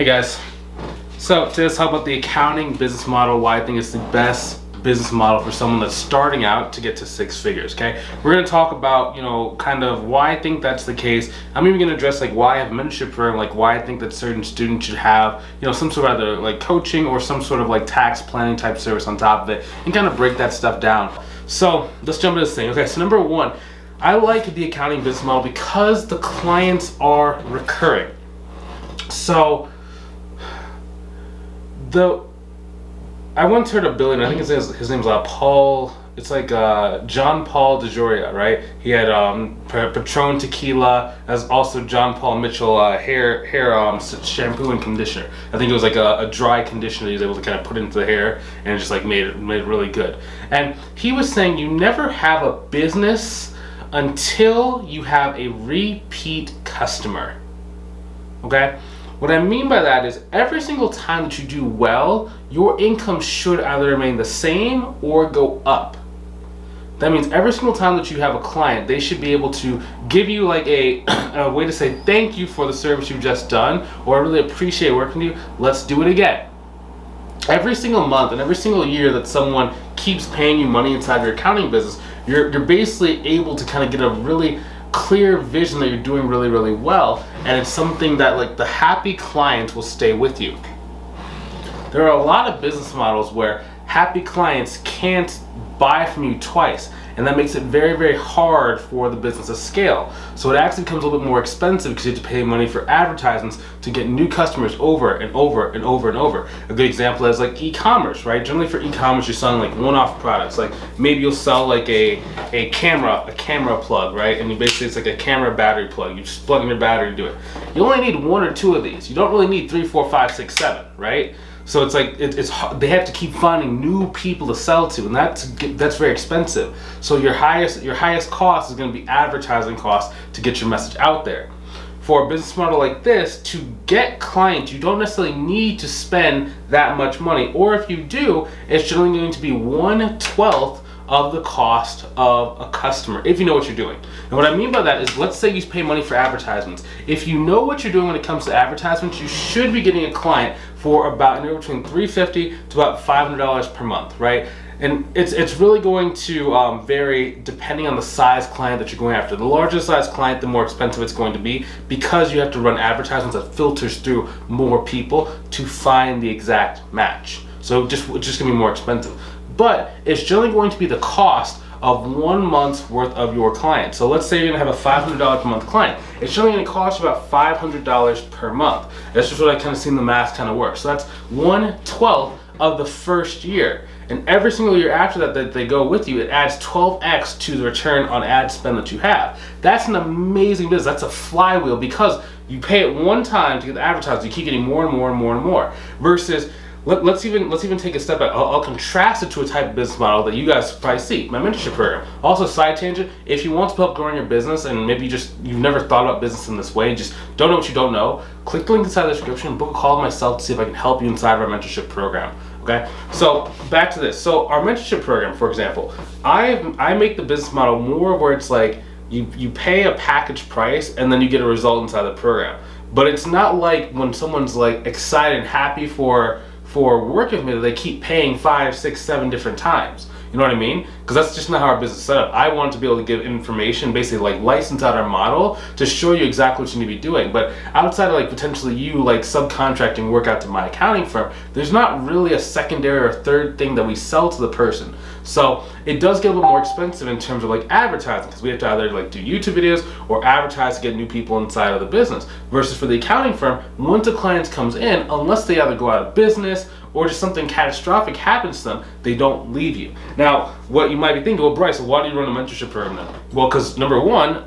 Hey guys, so today let's talk about the accounting business model, why I think it's the best business model for someone that's starting out to get to six figures, okay? We're gonna talk about, kind of why I think that's the case. I'm even gonna address like why I have a mentorship program, like why I think that certain students should have, some sort of either like coaching or some sort of like tax planning type service on top of it, and kind of break that stuff down. So let's jump into this thing. Okay, so number one, I like the accounting business model because the clients are recurring. So I once heard a billionaire, I think his name's Paul, it's like John Paul DeJoria, right? He had Patron tequila, as also John Paul Mitchell hair shampoo and conditioner. I think it was like a dry conditioner he was able to kind of put into the hair, and it just like made it really good. And he was saying you never have a business until you have a repeat customer, okay? What I mean by that is every single time that you do well, your income should either remain the same or go up. That means every single time that you have a client, they should be able to give you like a way to say thank you for the service you've just done, or I really appreciate working with you, let's do it again. Every single month and every single year that someone keeps paying you money inside your accounting business, you're basically able to kind of get a really clear vision that you're doing really, really well, and it's something that like the happy client will stay with you. There are a lot of business models where happy clients can't buy from you twice, and that makes it very, very hard for the business to scale. So it actually becomes a little bit more expensive because you have to pay money for advertisements to get new customers over and over and over and over. A good example is like e-commerce, right? Generally for e-commerce, you're selling like one-off products. Like maybe you'll sell like a camera plug, right? And basically it's like a camera battery plug. You just plug in your battery and do it. You only need one or two of these. You don't really need 3, 4, 5, 6, 7, right? So it's like it's they have to keep finding new people to sell to, and that's very expensive. So your highest cost is going to be advertising costs to get your message out there. For a business model like this, to get clients, you don't necessarily need to spend that much money, or if you do, it's generally going to be 1/12 of the cost of a customer, if you know what you're doing. And what I mean by that is, let's say you pay money for advertisements. If you know what you're doing when it comes to advertisements, you should be getting a client for about anywhere between $350 to about $500 per month, right? And it's really going to vary depending on the size client that you're going after. The larger size client, the more expensive it's going to be, because you have to run advertisements that filters through more people to find the exact match. So it's just gonna be more expensive. But it's generally going to be the cost of 1 month's worth of your client. So let's say you're gonna have a $500 per month client. It's generally gonna cost you about $500 per month. That's just what I kind of seen the math kind of work. So that's 1/12 of the first year. And every single year after that they go with you, it adds 12x to the return on ad spend that you have. That's an amazing business. That's a flywheel, because you pay it one time to get the advertising. You keep getting more and more and more and more. Versus let's even take a step back. I'll contrast it to a type of business model that you guys probably see, my mentorship program. Also, side tangent, if you want to help growing your business and maybe you've never thought about business in this way, just don't know what you don't know, click the link inside the description, book a call with myself to see if I can help you inside of our mentorship program. Okay, so back to this. So our mentorship program, for example, I make the business model more where it's like you pay a package price and then you get a result inside the program. But it's not like when someone's like excited and happy for working with me that they keep paying 5, 6, 7 different times. You know what I mean? Because that's just not how our business is set up. I want to be able to give information, basically like license out our model to show you exactly what you need to be doing. But outside of like potentially you like subcontracting work out to my accounting firm, there's not really a secondary or third thing that we sell to the person. So it does get a little more expensive in terms of like advertising, because we have to either like do YouTube videos or advertise to get new people inside of the business. Versus for the accounting firm, once a client comes in, unless they either go out of business or just something catastrophic happens to them, they don't leave you. Now, what you might be thinking, well, Bryce, why do you run a mentorship program then? Well, because number one,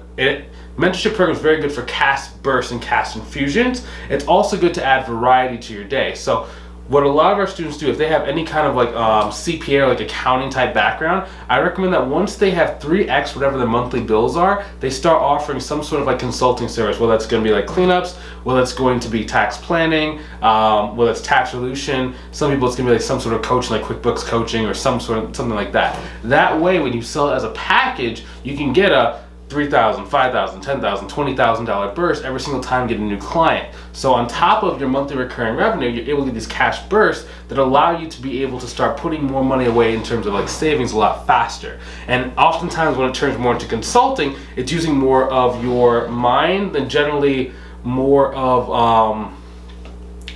mentorship program is very good for cash bursts and cash infusions. It's also good to add variety to your day. So what a lot of our students do, if they have any kind of like CPA or like accounting type background, I recommend that once they have 3x whatever their monthly bills are, they start offering some sort of like consulting service, whether that's going to be like cleanups, whether it's going to be tax planning, whether it's tax solution. Some people it's going to be like some sort of coaching, like QuickBooks coaching or something like that. That way, when you sell it as a package, you can get a $3,000, $5,000, $10,000, $20,000 bursts every single time you get a new client. So on top of your monthly recurring revenue, you're able to get these cash bursts that allow you to be able to start putting more money away in terms of like savings a lot faster. And oftentimes when it turns more into consulting, it's using more of your mind than generally more of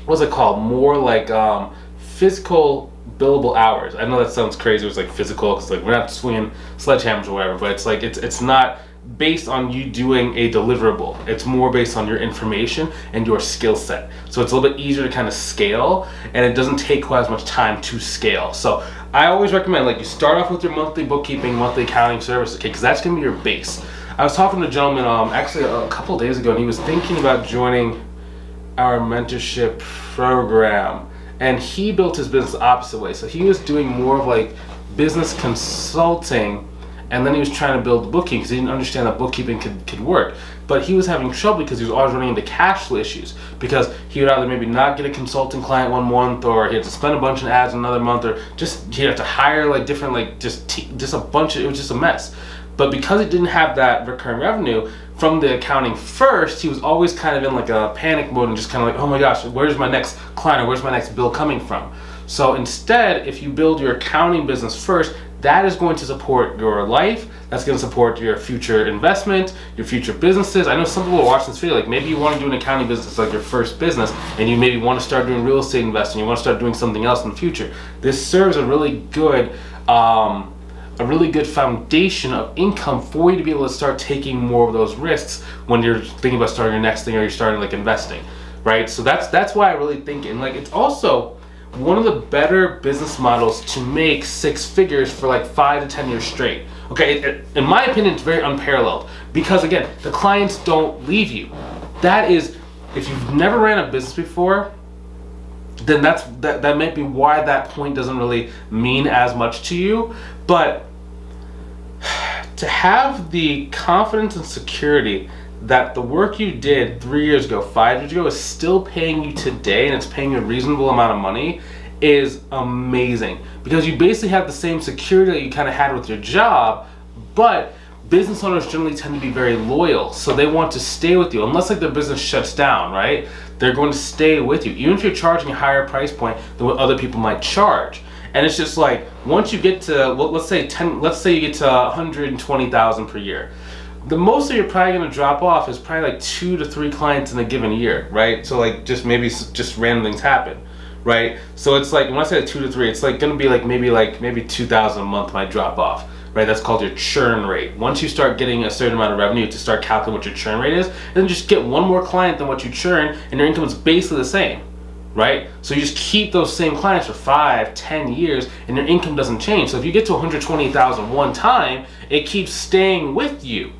what's it called? More like physical billable hours. I know that sounds crazy. It's like physical because like we're not swinging sledgehammers or whatever, but it's like it's not based on you doing a deliverable. It's more based on your information and your skill set. So it's a little bit easier to kind of scale, and it doesn't take quite as much time to scale. So I always recommend like you start off with your monthly bookkeeping, monthly accounting services, okay? Because that's gonna be your base. I was talking to a gentleman actually a couple of days ago, and he was thinking about joining our mentorship program, and he built his business the opposite way. So he was doing more of like business consulting, and then he was trying to build bookkeeping because he didn't understand that bookkeeping could work. But he was having trouble because he was always running into cash flow issues, because he would either maybe not get a consulting client one month, or he had to spend a bunch of ads another month, or just he had to hire like different like just a bunch of, it was just a mess. But because he didn't have that recurring revenue from the accounting first, he was always kind of in like a panic mode and just kind of like, oh my gosh, where's my next client, or where's my next bill coming from? So instead, if you build your accounting business first, that is going to support your life. That's going to support your future investment, your future businesses. I know some people are watching this video, like maybe you want to do an accounting business like your first business, and you maybe want to start doing real estate investing, you want to start doing something else in the future. This serves a really good foundation of income for you to be able to start taking more of those risks when you're thinking about starting your next thing, or you're starting like investing, right? So that's why I really think, and like it's also one of the better business models to make six figures for like 5 to 10 years straight. Okay, in my opinion, it's very unparalleled, because again, the clients don't leave you. That is, if you've never ran a business before, then that might be why that point doesn't really mean as much to you. But to have the confidence and security that the work you did 3 years ago, 5 years ago, is still paying you today, and it's paying you a reasonable amount of money, is amazing. Because you basically have the same security that you kind of had with your job, but business owners generally tend to be very loyal, so they want to stay with you. Unless like their business shuts down, right? They're going to stay with you, even if you're charging a higher price point than what other people might charge. And it's just like, once you get to, well, let's say you get to 120,000 per year. The most that you're probably going to drop off is probably like 2 to 3 clients in a given year, right? So like just random things happen, right? So it's like, when I say 2 to 3, it's like going to be like maybe 2,000 a month might drop off, right? That's called your churn rate. Once you start getting a certain amount of revenue, to start calculating what your churn rate is, and then just get one more client than what you churn, and your income is basically the same, right? So you just keep those same clients for 5, 10 years, and your income doesn't change. So if you get to 120,000 one time, it keeps staying with you.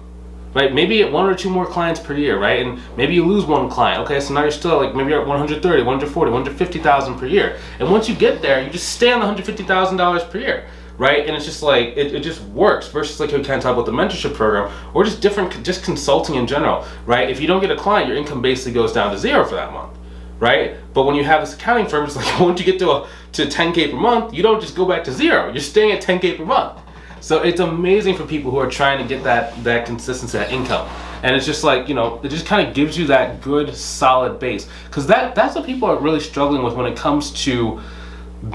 Right? Maybe you get 1 or 2 more clients per year, right? And maybe you lose one client. Okay, so now you're still like, maybe you're at 130, 140, 150,000 per year. And once you get there, you just stay on the $150,000 per year, right? And it's just like, it just works, versus like we can't talk about the mentorship program, or just consulting in general, right? If you don't get a client, your income basically goes down to 0 for that month, right? But when you have this accounting firm, it's like once you get to 10K per month, you don't just go back to 0. You're staying at 10K per month. So it's amazing for people who are trying to get that consistency, that income. And it's just like, it just kind of gives you that good, solid base. Because that's what people are really struggling with when it comes to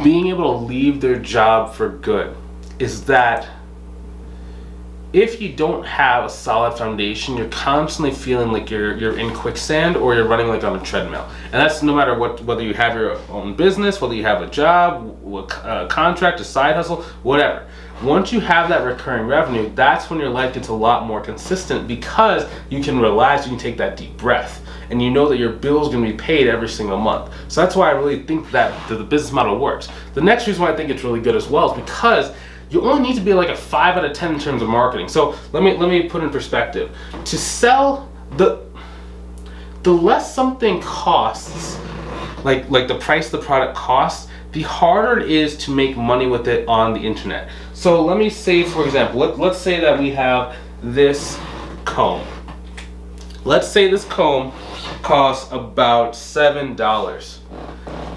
being able to leave their job for good, is that if you don't have a solid foundation, you're constantly feeling like you're in quicksand, or you're running like on a treadmill. And that's no matter whether you have your own business, whether you have a job, a contract, a side hustle, whatever. Once you have that recurring revenue, that's when your life gets a lot more consistent, because you can relax, you can take that deep breath, and you know that your bill's going to be paid every single month. So that's why I really think that the business model works. The next reason why I think it's really good as well is because you only need to be like a 5 out of 10 in terms of marketing. So let me put in perspective. To sell, the less something costs, like the price the product costs, the harder it is to make money with it on the internet. So let me say, for example, let's say that we have this comb. Let's say this comb costs about $7.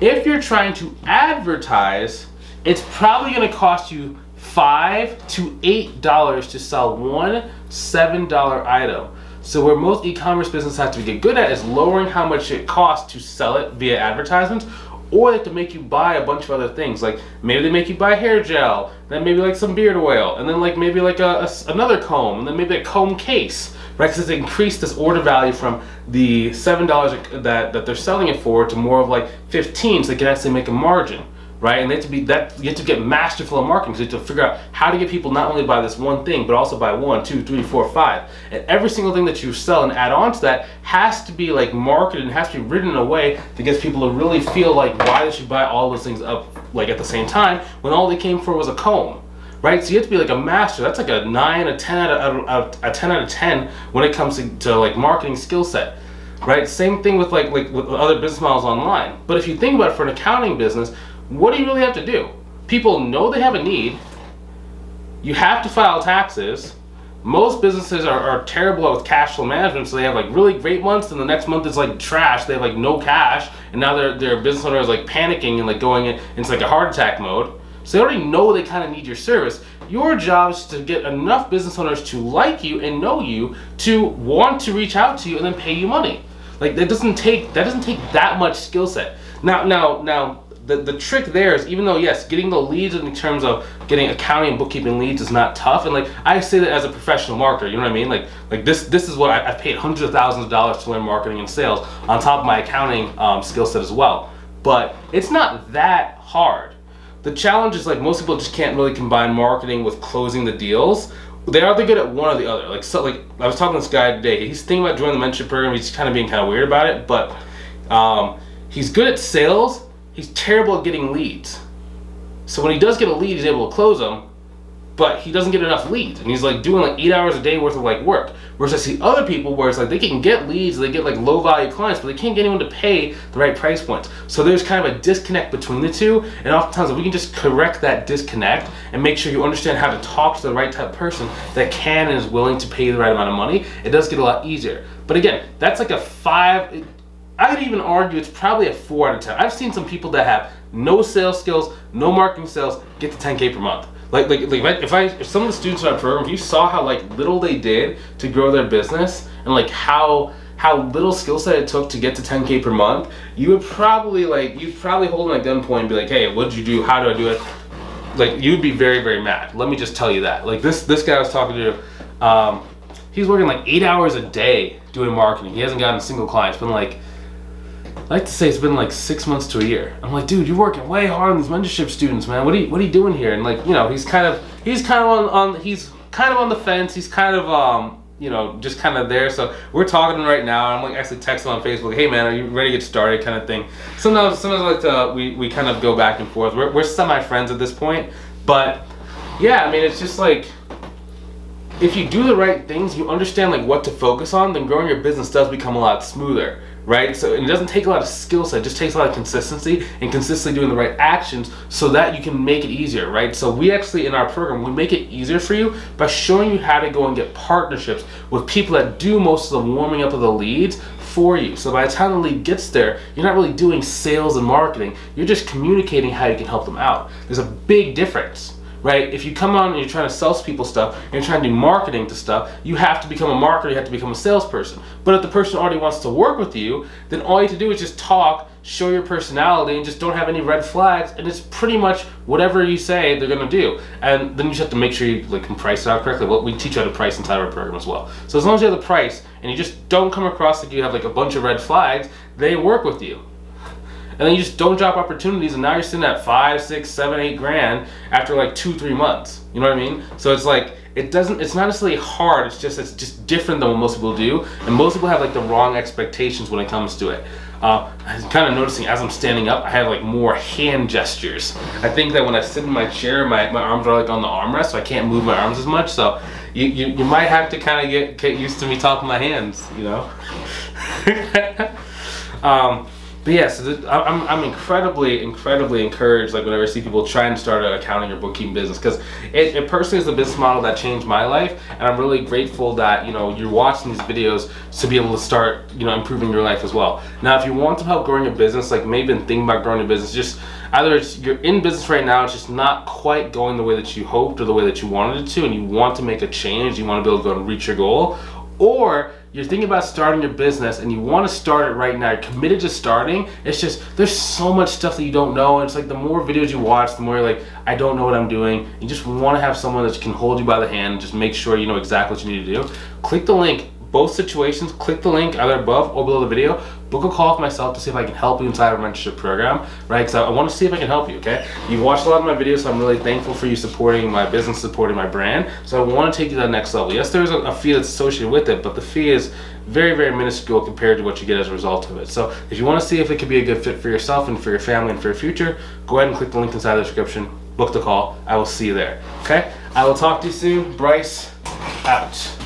If you're trying to advertise, it's probably going to cost you $5 to $8 to sell one $7 item. So where most e-commerce businesses have to get good at is lowering how much it costs to sell it via advertisements, or they have to make you buy a bunch of other things. Like maybe they make you buy hair gel, then maybe like some beard oil, and then like maybe like another comb, and then maybe a comb case, right? Because they increase this order value from the $7 that they're selling it for to more of like 15, so they can actually make a margin. Right, and they have to you have to get masterful in marketing, because you have to figure out how to get people not only buy this one thing, but also buy 1, 2, 3, 4, 5. And every single thing that you sell and add on to that has to be like marketed and has to be written in a way that gets people to really feel like why they should buy all those things up like at the same time when all they came for was a comb. Right, so you have to be like a master. That's like a 9, a 10 a 10 out of 10 when it comes to like marketing skill set. Right, same thing with like with other business models online. But if you think about it, for an accounting business, what do you really have to do? People know they have a need. You have to file taxes. Most businesses are terrible with cash flow management, so they have like really great months, and the next month is like trash. They have like no cash, and now their business owner is like panicking and like going into like a heart attack mode. So they already know they kind of need your service. Your job is to get enough business owners to like you and know you to want to reach out to you and then pay you money. Like that doesn't take that much skill set. Now. The trick there is, even though yes, getting the leads in terms of getting accounting and bookkeeping leads is not tough, and like I say that as a professional marketer, you know what I mean? Like this is what I've paid hundreds of thousands of dollars to learn marketing and sales on top of my accounting skill set as well. But it's not that hard. The challenge is like most people just can't really combine marketing with closing the deals. They're either good at one or the other. Like I was talking to this guy today. He's thinking about joining the mentorship program. He's kind of being kind of weird about it, but he's good at sales. He's terrible at getting leads. So when he does get a lead, he's able to close them, but he doesn't get enough leads. And he's like doing like 8 hours a day worth of like work. Whereas I see other people where it's like they can get leads, they get like low value clients, but they can't get anyone to pay the right price points. So there's kind of a disconnect between the two. And oftentimes if we can just correct that disconnect and make sure you understand how to talk to the right type of person that can and is willing to pay you the right amount of money, it does get a lot easier. But again, that's like a 5, I'd even argue it's probably a 4 out of 10. I've seen some people that have no sales skills, no marketing skills, get to 10K per month. Like if some of the students in our program, if you saw how like little they did to grow their business and like how little skill set it took to get to 10K per month, you'd probably hold them at gunpoint and be like, hey, what'd you do? How do I do it? Like you'd be very, very mad. Let me just tell you that. Like this guy I was talking to, he's working like 8 hours a day doing marketing. He hasn't gotten a single client. It's been like, I like to say it's been like 6 months to a year. I'm like, dude, you're working way hard on these mentorship students, man. What are you doing here? And like, you know, he's kind of on the fence. He's kind of just kind of there. So we're talking right now. I'm like actually texting on Facebook, hey man, are you ready to get started, kind of thing. Sometimes I like to we kind of go back and forth. We're semi friends at this point, but yeah, I mean it's just like, if you do the right things, you understand like what to focus on, then growing your business does become a lot smoother, right? So it doesn't take a lot of skill set, it just takes a lot of consistency and consistently doing the right actions so that you can make it easier, right? So we actually, in our program, we make it easier for you by showing you how to go and get partnerships with people that do most of the warming up of the leads for you. So by the time the lead gets there, you're not really doing sales and marketing, you're just communicating how you can help them out. There's a big difference. Right? If you come on and you're trying to sell people stuff, and you're trying to do marketing to stuff, you have to become a marketer, you have to become a salesperson. But if the person already wants to work with you, then all you have to do is just talk, show your personality, and just don't have any red flags, and it's pretty much whatever you say they're gonna do. And then you just have to make sure you can price it out correctly. Well, we teach you how to price inside our program as well. So as long as you have the price, and you just don't come across like you have like a bunch of red flags, they work with you. And then you just don't drop opportunities, and now you're sitting at 5, 6, 7, 8 grand after like 2-3 months. You know what I mean? So it's like it's not necessarily hard. It's just different than what most people do, and most people have like the wrong expectations when it comes to it. I'm kind of noticing as I'm standing up, I have like more hand gestures. I think that when I sit in my chair, my arms are like on the armrest, so I can't move my arms as much. So you might have to kind of get used to me talking my hands, you know. But yeah, so I'm incredibly encouraged, like whenever I see people trying to start an accounting or bookkeeping business, because it personally is a business model that changed my life, and I'm really grateful that, you know, you're watching these videos to be able to start, you know, improving your life as well. Now, if you want to help growing your business, like maybe been thinking about growing your business, just either you're in business right now, it's just not quite going the way that you hoped or the way that you wanted it to, and you want to make a change, you want to be able to go and reach your goal, or you're thinking about starting your business and you want to start it right now, you're committed to starting, it's just, there's so much stuff that you don't know, and it's like the more videos you watch, the more you're like, I don't know what I'm doing. You just want to have someone that can hold you by the hand and just make sure you know exactly what you need to do. Click the link. Both situations, click the link either above or below the video. Book a call with myself to see if I can help you inside our mentorship program, right? Because I want to see if I can help you, okay? You've watched a lot of my videos, so I'm really thankful for you supporting my business, supporting my brand. So I want to take you to that next level. Yes, there's a fee that's associated with it, but the fee is very, very minuscule compared to what you get as a result of it. So if you want to see if it could be a good fit for yourself and for your family and for your future, go ahead and click the link inside the description. Book the call. I will see you there, okay? I will talk to you soon. Bryce, out.